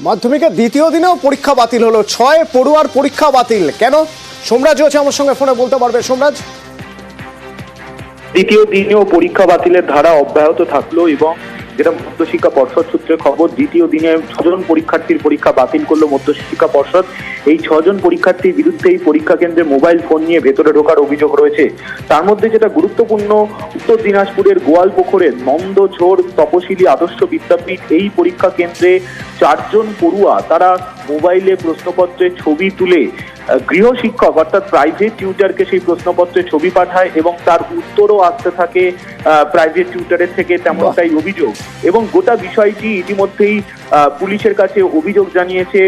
মাধ্যমিকের দ্বিতীয় দিনেও পরীক্ষা বাতিল হলো। 6 পড়ুয়ার পরীক্ষা বাতিল কেন? সোমরাজ হচ্ছে আমার সঙ্গে ফোনে, বলতে পারবে সোমরাজ? দ্বিতীয় দিনেও পরীক্ষা বাতিলের ধারা অব্যাহত থাকলো এবং যেটা মধ্যশিক্ষা পর্ষদ সূত্রে খবর, দ্বিতীয় দিনে 6 জন পরীক্ষার্থীর পরীক্ষা বাতিল করলো মধ্যশিক্ষা পর্ষদ। এই 6 জন পরীক্ষার্থীর বিরুদ্ধে এই পরীক্ষা কেন্দ্রে মোবাইল ফোন নিয়ে ভেতরে ঢোকার অভিযোগ রয়েছে। তার মধ্যে যেটা গুরুত্বপূর্ণ, উত্তর দিনাজপুরের গোয়ালপুকুরের নন্দঝোড় তপশিলি আদর্শ বিদ্যাপীঠ এই পরীক্ষা কেন্দ্রে 4 জন পড়ুয়া তারা মোবাইলে প্রশ্নপত্রের ছবি তুলে গৃহশিক্ষক অর্থাৎ প্রাইভেট টিউটারকে সেই প্রশ্নপত্রের ছবি পাঠায় এবং তার উত্তরও আসতে থাকে প্রাইভেট টিউটারের থেকে, তেমনটাই অভিযোগ। এবং গোটা বিষয়টি ইতিমধ্যেই পুলিশের কাছে অভিযোগ জানিয়েছে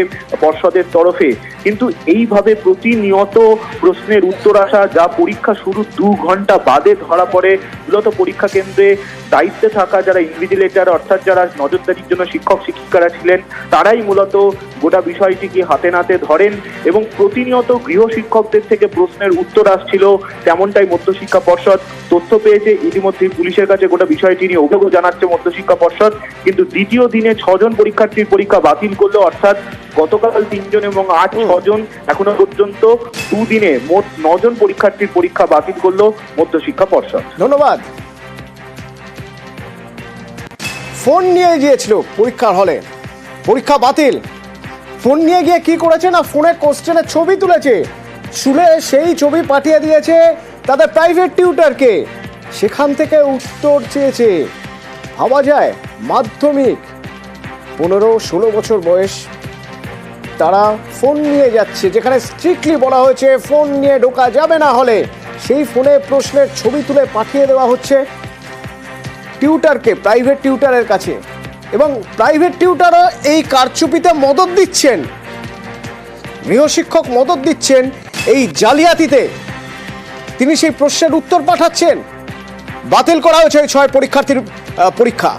পর্ষদের তরফে। কিন্তু এইভাবে প্রতিনিয়ত প্রশ্নের উত্তর আসা, যা পরীক্ষা শুরু 2 ঘন্টা বাদে ধরা পড়ে, মূলত পরীক্ষা কেন্দ্রে দায়িত্বে থাকা যারা ইনভিজিলেটর অর্থাৎ যারা নজরদারির জন্য শিক্ষক শিক্ষিকারা ছিলেন, তারাই মূলত গোটা বিষয়টিকে হাতে নাতে ধরেন এবং প্রতিনিয়ত গৃহশিক্ষকদের থেকে প্রশ্নের উত্তর আসছিল, তেমনটাই মধ্যশিক্ষা পর্ষদ তথ্য পেয়েছে। ইতিমধ্যেই পুলিশের কাছে গোটা বিষয়টি নিয়ে অভিযোগ জানাচ্ছে মধ্যশিক্ষা পর্ষদ। কিন্তু দ্বিতীয় দিনে 6 জন পরীক্ষার্থীর পরীক্ষা বাতিল করলো, অর্থাৎ গতকাল 3 জন এবং আজ 6 জন, এখনো পর্যন্ত 2 দিনে মোট 9 জন পরীক্ষার্থীর পরীক্ষা বাতিল করলো মধ্যশিক্ষা পর্ষদ। ধন্যবাদ। ফোন নিয়ে গিয়েছিল পরীক্ষার হলে, পরীক্ষা বাতিল। ফোন নিয়ে গিয়ে কি করেছে না, ফোনে কোশ্চেনের ছবি তুলেছে, শুলে সেই ছবি পাঠিয়ে দিয়েছে তাদের প্রাইভেট টিউটারকে, সেখান থেকে উত্তর চেয়েছে। ভাবা যায়, মাধ্যমিক 15-16 বছর বয়স, তারা ফোন নিয়ে যাচ্ছে, যেখানে স্ট্রিক্টলি বলা হয়েছে ফোন নিয়ে ঢোকা যাবে না হলে, সেই ফোনে প্রশ্নের ছবি তুলে পাঠিয়ে দেওয়া হচ্ছে টিউটারকে, প্রাইভেট টিউটারের কাছে। এবং প্রাইভেট টিউটারও এই কারচুপিতে মদত দিচ্ছেন, গৃহশিক্ষক মদত দিচ্ছেন এই জালিয়াতিতে। তিনি সেই প্রশ্নের উত্তর পাঠাচ্ছেন। বাতিল করা হয়েছে ওই 6 পরীক্ষার্থীর পরীক্ষা।